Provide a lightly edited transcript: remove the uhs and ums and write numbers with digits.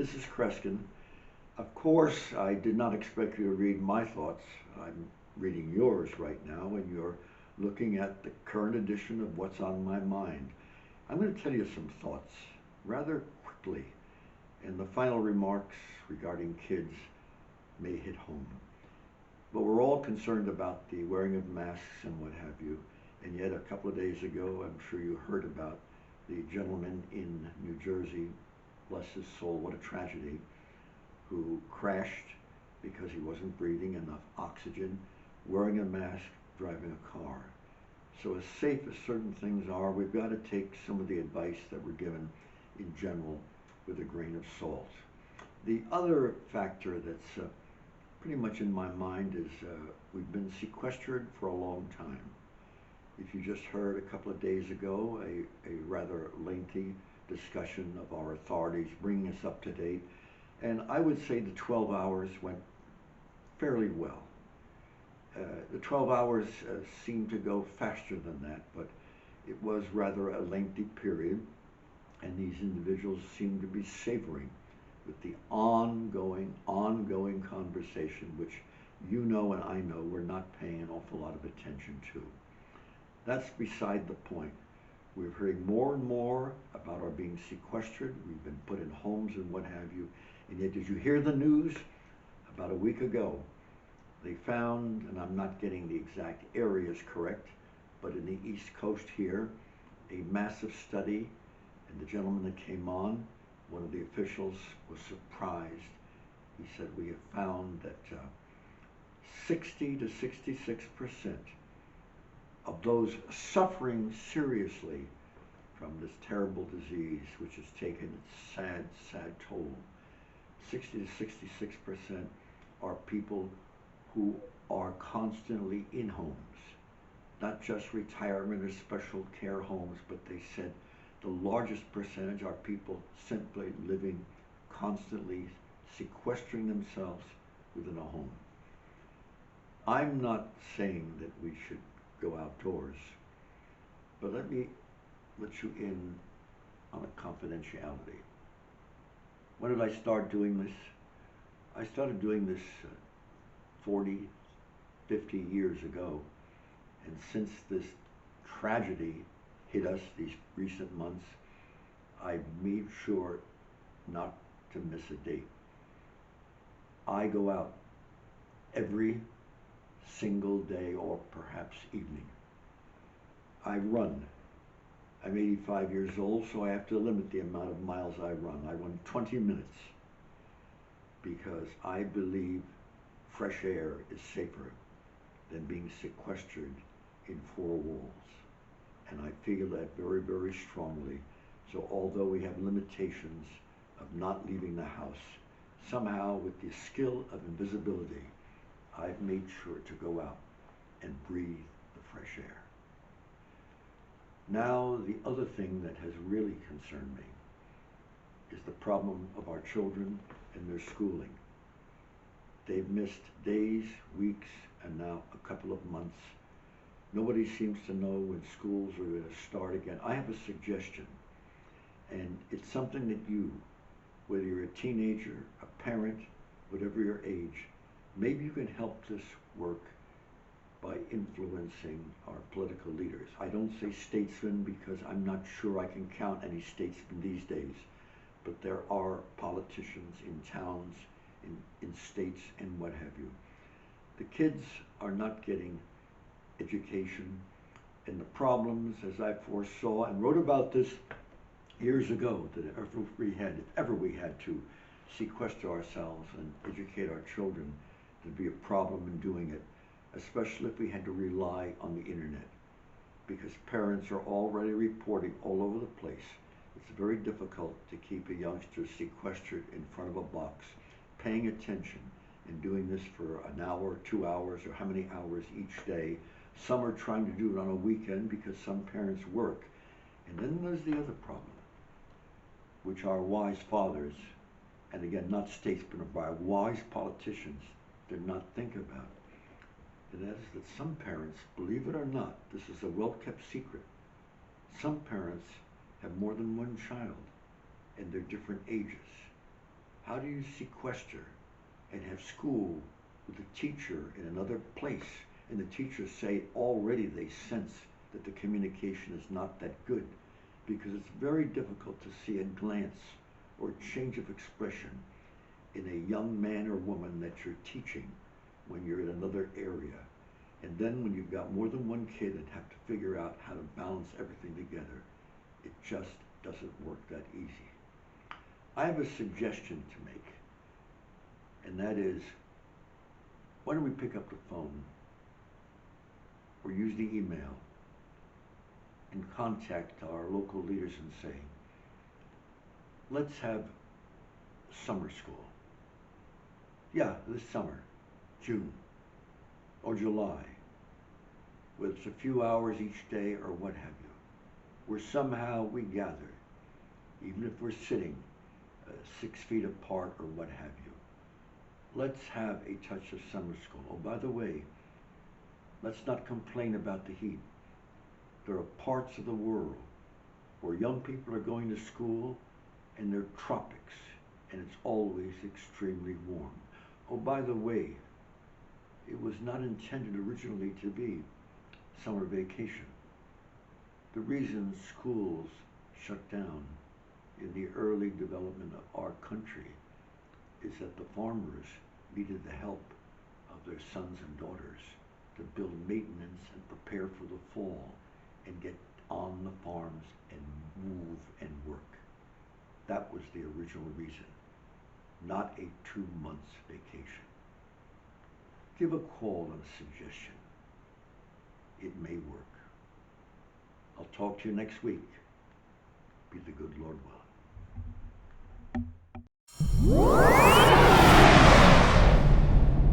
This is Kreskin. Of course, I did not expect you to read my thoughts. I'm reading yours right now, and you're looking at the current edition of What's on My Mind. I'm going to tell you some thoughts rather quickly, and the final remarks regarding kids may hit home. But we're all concerned about the wearing of masks and what have you. And yet, a couple of days ago, I'm sure you heard about the gentleman in New Jersey, bless his soul, what a tragedy, who crashed because he wasn't breathing enough oxygen, wearing a mask, driving a car. So as safe as certain things are, we've got to take some of the advice that we're given in general with a grain of salt. The other factor that's pretty much in my mind is we've been sequestered for a long time. If you just heard a couple of days ago a rather lengthy discussion of our authorities bringing us up to date, and I would say the 12 hours went fairly well. The 12 hours seemed to go faster than that, but it was rather a lengthy period, and these individuals seemed to be savoring with the ongoing conversation, which you know and I know we're not paying an awful lot of attention to. That's beside the point. We're hearing more and more about our being sequestered. We've been put in homes and what have you. And yet, did you hear the news? About a week ago, they found, and I'm not getting the exact areas correct, but in the East Coast here, a massive study, and the gentleman that came on, one of the officials, was surprised. He said, we have found that 60 to 66% of those suffering seriously from this terrible disease, which has taken its sad toll, 60 to 66% are people who are constantly in homes, not just retirement or special care homes, but they said the largest percentage are people simply living constantly, sequestering themselves within a home. I'm not saying that we should go outdoors, but let me let you in on a confidentiality. When did I start doing this? I started doing this 40, 50 years ago, and since this tragedy hit us these recent months, I made sure not to miss a date. I go out every single day or perhaps evening. I run. I'm 85 years old, so I have to limit the amount of miles I run. I run 20 minutes because I believe fresh air is safer than being sequestered in four walls. And I feel that very strongly. So although we have limitations of not leaving the house, somehow with the skill of invisibility, I've made sure to go out and breathe the fresh air. Now, the other thing that has really concerned me is the problem of our children and their schooling. They've missed days, weeks, and now a couple of months. Nobody seems to know when schools are going to start again. I have a suggestion, and it's something that you, whether you're a teenager, a parent, whatever your age, maybe you can help this work by influencing our political leaders. I don't say statesmen because I'm not sure I can count any statesmen these days, but there are politicians in towns, in states, and what have you. The kids are not getting education, and the problems, as I foresaw and wrote about this years ago, that if ever we had to sequester ourselves and educate our children, there'd be a problem in doing it, especially if we had to rely on the internet, because parents are already reporting all over the place. It's very difficult to keep a youngster sequestered in front of a box, paying attention and doing this for an hour, 2 hours, or how many hours each day. Some are trying to do it on a weekend because some parents work. And then there's the other problem, which our wise fathers, and again, not statesmen, but our wise politicians did not think about. And that is that some parents, believe it or not, this is a well-kept secret, some parents have more than one child, and they're different ages. How do you sequester and have school with a teacher in another place, and the teachers say already they sense that the communication is not that good, because it's very difficult to see a glance or change of expression in a young man or woman that you're teaching when you're in another area. And then when you've got more than one kid and have to figure out how to balance everything together, it just doesn't work that easy. I have a suggestion to make, and that is, why don't we pick up the phone or use the email and contact our local leaders and say, let's have summer school. Yeah, this summer, June or July, whether it's a few hours each day or what have you, where somehow we gather, even if we're sitting 6 feet apart or what have you. Let's have a touch of summer school. Oh, by the way, let's not complain about the heat. There are parts of the world where young people are going to school and they're tropics, and it's always extremely warm. Oh, by the way, it was not intended originally to be summer vacation. The reason schools shut down in the early development of our country is that the farmers needed the help of their sons and daughters to build maintenance and prepare for the fall and get on the farms and move and work. That was the original reason, not a 2 months vacation. Give a call on a suggestion. It may work. I'll talk to you next week. Be the good Lord will.